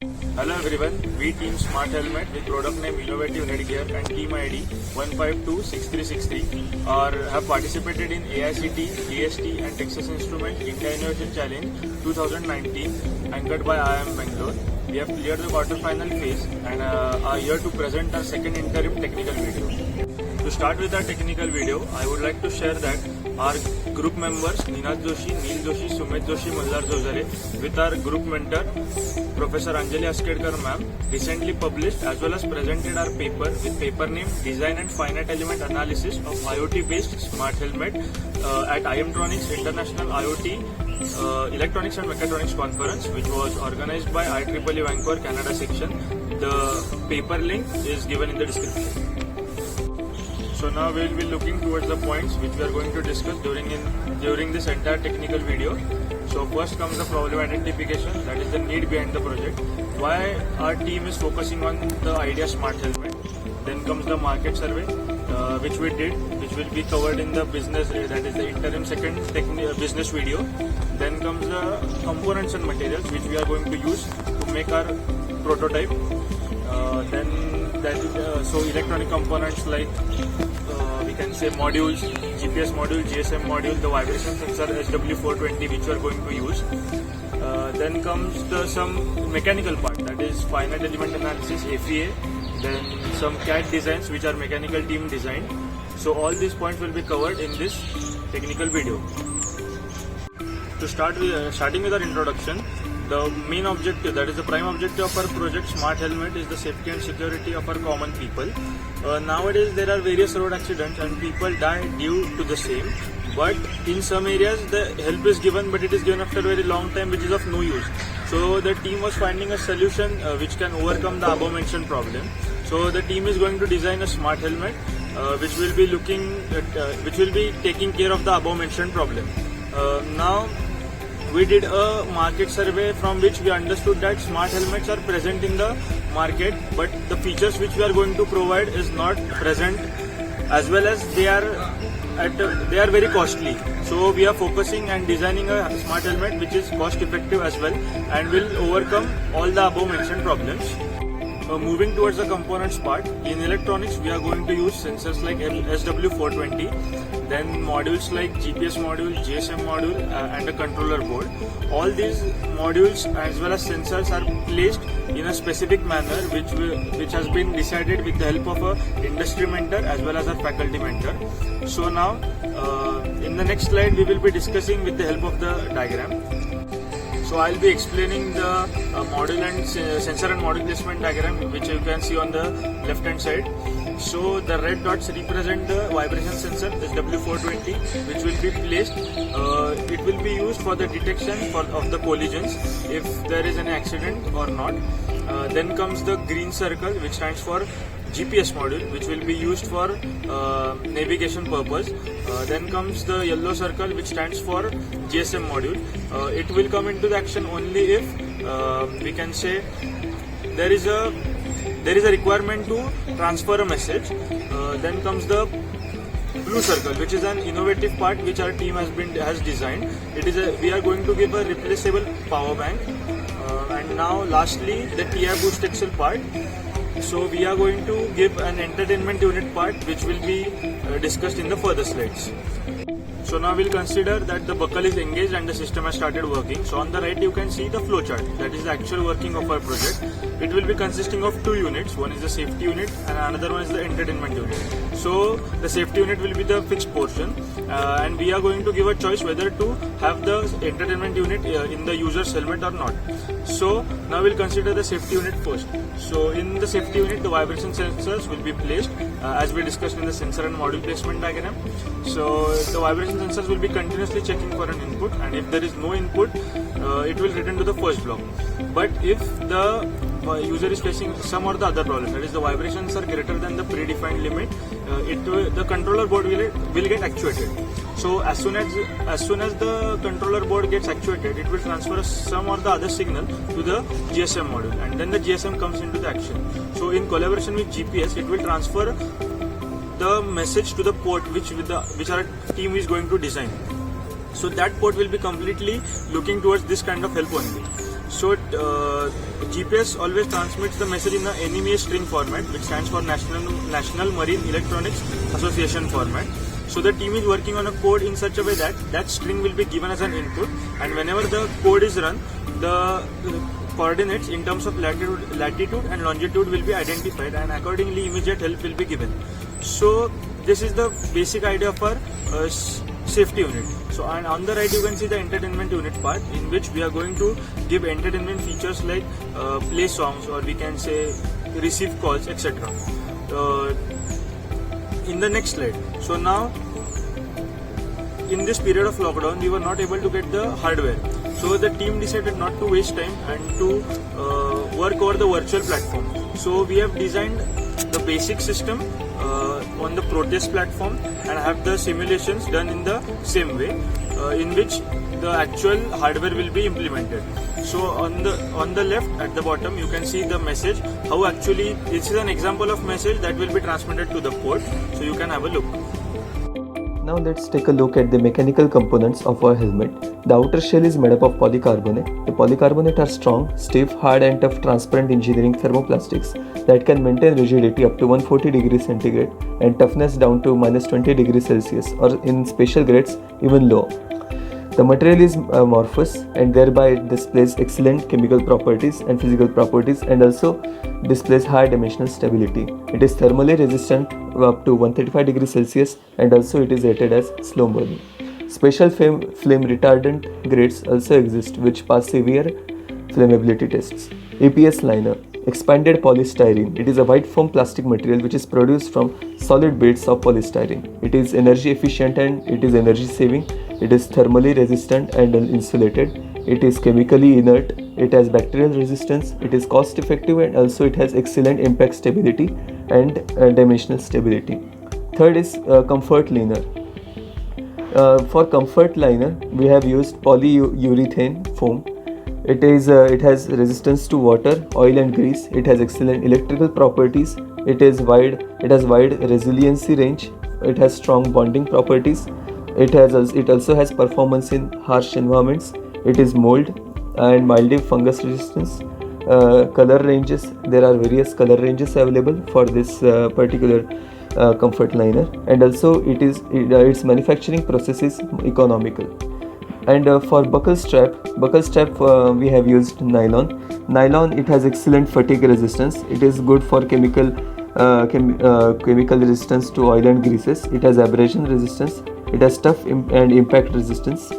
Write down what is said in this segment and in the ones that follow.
Hello everyone, we team Smart Helmet with product name Innovative Headgear and team ID 1526363 have participated in AICT, DST and Texas Instruments India Innovation Challenge 2019 anchored by IIM Bangalore. We have cleared the quarter-final phase and are here to present our second interim technical video. To start with our technical video, I would like to share that our group members Ninad Joshi, Neil Joshi, Sumit Joshi, Mallar Jojare with our group mentor Professor Anjali Askedkar ma'am recently published as well as presented our paper with paper name Design and Finite Element Analysis of IoT based Smart Helmet at IMtronics International IoT Electronics and Mechatronics Conference, which was organized by IEEE Vancouver Canada section. The paper link is given in the description. So now we will be looking towards the points which we are going to discuss during this entire technical video. So first comes the problem identification, that is the need behind the project. Why our team is focusing on the idea Smart Helmet. Then comes the market survey, which we did, which will be covered in the business, that is the interim second business video. Then comes the components and materials which we are going to use to make our prototype. So electronic components like we can say modules, GPS module, GSM module, the vibration sensor SW420 which we are going to use. Then comes some mechanical part, that is finite element analysis, FEA. Then some CAD designs which are mechanical team designed. So all these points will be covered in this technical video. To starting with our introduction, the main objective, that is the prime objective of our project Smart Helmet, is the safety and security of our common people. Nowadays there are various road accidents and people die due to the same. But in some areas the help is given, but it is given after a very long time, which is of no use. So the team was finding a solution which can overcome the above mentioned problem. So the team is going to design a smart helmet which will be taking care of the above mentioned problem. Now we did a market survey from which we understood that smart helmets are present in the market, but the features which we are going to provide is not present, as well as they are very costly. So we are focusing and designing a smart helmet which is cost effective as well and will overcome all the above mentioned problems. Moving towards the components part, in electronics we are going to use sensors like SW420, then modules like GPS module, GSM module and a controller board. All these modules as well as sensors are placed in a specific manner which has been decided with the help of a industry mentor as well as a faculty mentor. So now in the next slide we will be discussing with the help of the diagram. So I'll be explaining the module and sensor and module placement diagram, which you can see on the left hand side. So the red dots represent the vibration sensor SW420 which will be placed. It will be used for the detection of the collisions if there is an accident or not. Then comes the green circle which stands for GPS module, which will be used for navigation purpose. Then comes the yellow circle which stands for GSM module. It will come into the action only if we can say there is a requirement to transfer a message. Then comes the blue circle, which is an innovative part which our team has designed. We are going to give a replaceable power bank. And now lastly the TI boost axle part. So we are going to give an entertainment unit part which will be discussed in the further slides. So now we'll consider that the buckle is engaged and the system has started working. So on the right you can see the flow chart, that is the actual working of our project. It will be consisting of two units, one is the safety unit and another one is the entertainment unit. So the safety unit will be the fixed portion and we are going to give a choice whether to have the entertainment unit in the user's helmet or not. So now we'll consider the safety unit first. So in the safety unit the vibration sensors will be placed as we discussed in the sensor and module placement diagram. So the vibration sensors will be continuously checking for an input, and if there is no input it will return to the first block. But if the user is facing some or the other problem, that is the vibrations are greater than the predefined limit, the controller board will get actuated. So as soon as the controller board gets actuated, it will transfer some or the other signal to the GSM module, and then the GSM comes into the action. So in collaboration with GPS, it will transfer the message to the port which our team is going to design. So that port will be completely looking towards this kind of help only. So GPS always transmits the message in the NMEA string format, which stands for National Marine Electronics Association format. So the team is working on a code in such a way that that string will be given as an input, and whenever the code is run, the coordinates in terms of latitude and longitude will be identified, and accordingly immediate help will be given. So this is the basic idea of our safety unit. So, and on the right you can see the entertainment unit part, in which we are going to give entertainment features like play songs, or we can say receive calls, etc. In the next slide. So now, in this period of lockdown, we were not able to get the hardware. So the team decided not to waste time and to work over the virtual platform. So we have designed the basic system on the Proteus platform and have the simulations done in the same way, in which the actual hardware will be implemented. So on the left at the bottom you can see the message, how actually this is an example of message that will be transmitted to the port. So you can have a look. Now let's take a look at the mechanical components of our helmet. The outer shell is made up of polycarbonate. The polycarbonate are strong, stiff, hard and tough transparent engineering thermoplastics that can maintain rigidity up to 140 degrees centigrade and toughness down to -20 degrees Celsius, or in special grades even low. The material is amorphous and thereby it displays excellent chemical properties and physical properties, and also displays high dimensional stability. It is thermally resistant up to 135 degrees Celsius, and also it is rated as slow burning. Special flame retardant grades also exist which pass severe flammability tests. APS liner, expanded polystyrene. It is a white foam plastic material which is produced from solid bits of polystyrene. It is energy efficient and it is energy saving. It is thermally resistant and insulated. It is chemically inert. It has bacterial resistance. It is cost effective, and also it has excellent impact stability and dimensional stability. Third is comfort liner. For comfort liner, we have used polyurethane foam. It has resistance to water, oil and grease. It has excellent electrical properties. It has wide resiliency range. It has strong bonding properties. It also has performance in harsh environments. It is mold and mildly fungus resistance. Color ranges, there are various color ranges available for this particular comfort liner, and also its manufacturing process is economical. And for buckle strap we have used nylon. It has excellent fatigue resistance. It is good for chemical resistance to oil and greases. It has abrasion resistance. It has tough and impact resistance.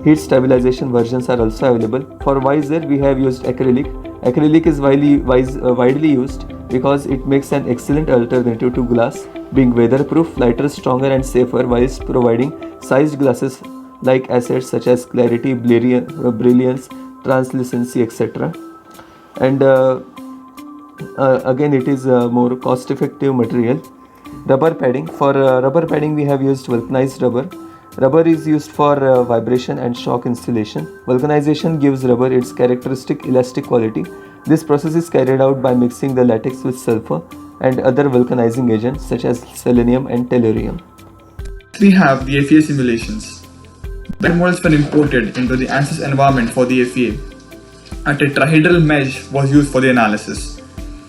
Heat stabilization versions are also available. For visor we have used acrylic. Acrylic is widely used because it makes an excellent alternative to glass, being weatherproof, lighter, stronger and safer, whilst providing sized glasses like assets such as clarity, brilliance, translucency, etc. And again it is a more cost effective material. Rubber padding. For rubber padding we have used vulcanized rubber. Rubber is used for vibration and shock insulation. Vulcanization gives rubber its characteristic elastic quality. This process is carried out by mixing the latex with sulfur and other vulcanizing agents such as selenium and tellurium. We have the FEA simulations. Bed models were imported into the ANSYS environment for the FEA. A tetrahedral mesh was used for the analysis.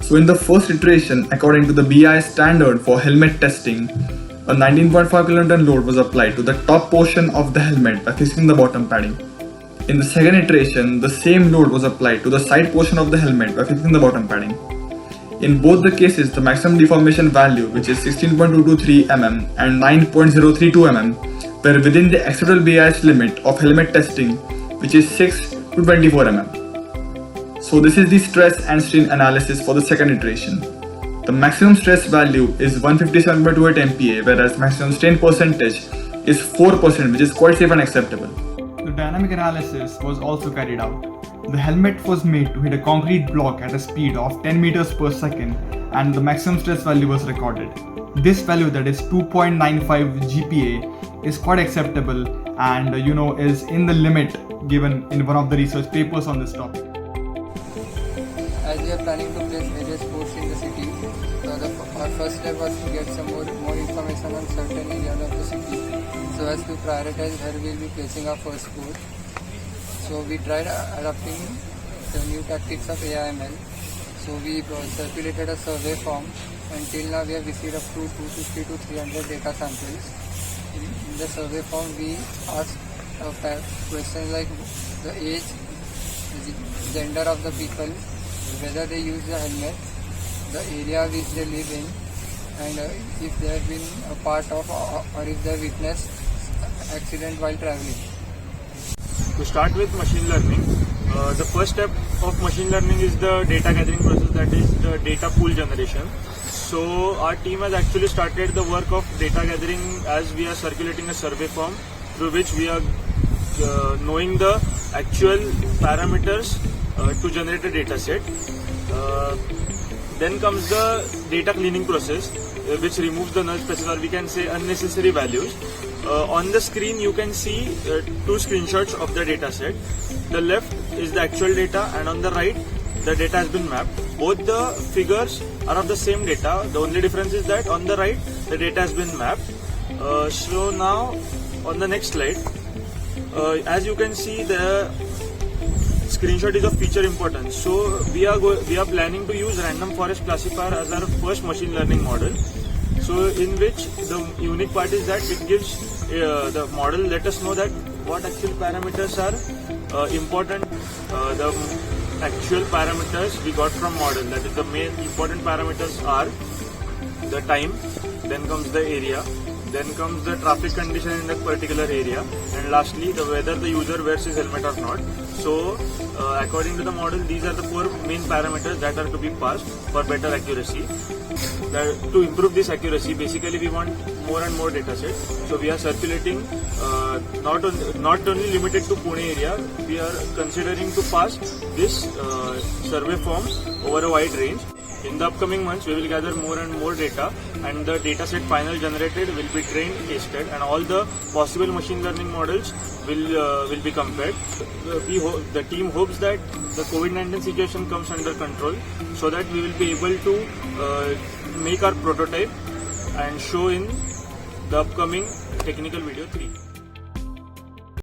So in the first iteration, according to the BIS standard for helmet testing, a 19.5 kN load was applied to the top portion of the helmet by fixing the bottom padding. In the second iteration, the same load was applied to the side portion of the helmet by fixing the bottom padding. In both the cases, the maximum deformation value, which is 16.223 mm and 9.032 mm, were within the acceptable BIS limit of helmet testing, which is 6 to 24 mm. So this is the stress and strain analysis for the second iteration. The maximum stress value is 157.28 MPa, whereas maximum strain percentage is 4%, which is quite safe and acceptable. The dynamic analysis was also carried out. The helmet was made to hit a concrete block at a speed of 10 meters per second, and the maximum stress value was recorded. This value, that is 2.95 GPa, is quite acceptable and is in the limit given in one of the research papers on this topic. As we are planning to place various sports in the city, our first step was to get some more information on certain areas of the city, so as to prioritize where we will be placing our first sport. So we tried adapting the new tactics of AIML. So we circulated a survey form, and till now we have received up to 250 to 300 data samples. In the survey form we asked questions like the age, the gender of the people, whether they use the helmet, the area which they live in, and if they have been a part of or if they witnessed accident while traveling. To start with machine learning, the first step of machine learning is the data gathering process, that is the data pool generation. So our team has actually started the work of data gathering as we are circulating a survey form through which we are knowing the actual parameters to generate a data set. Then comes the data cleaning process, which removes the null spaces, or we can say unnecessary values. On the screen you can see two screenshots of the data set. The left is the actual data, and on the right the data has been mapped. Both the figures are of the same data. The only difference is that on the right the data has been mapped. So now on the next slide, as you can see, the screenshot is of feature importance. So we are planning to use random forest classifier as our first machine learning model. So in which the unique part is that it gives the model let us know that what actual parameters are important. The actual parameters we got from model, that is the main important parameters are the time, then comes the area, then comes the traffic condition in that particular area, and lastly whether the user wears his helmet or not. So according to the model, these are the four main parameters that are to be passed for better accuracy. To improve this accuracy, basically we want more and more data sets. So we are circulating not only limited to Pune area, we are considering to pass this survey form over a wide range. In the upcoming months, we will gather more and more data, and the data set final generated will be trained, tested, and all the possible machine learning models will be compared. The team hopes that the COVID-19 situation comes under control, so that we will be able to make our prototype and show in the upcoming technical video 3.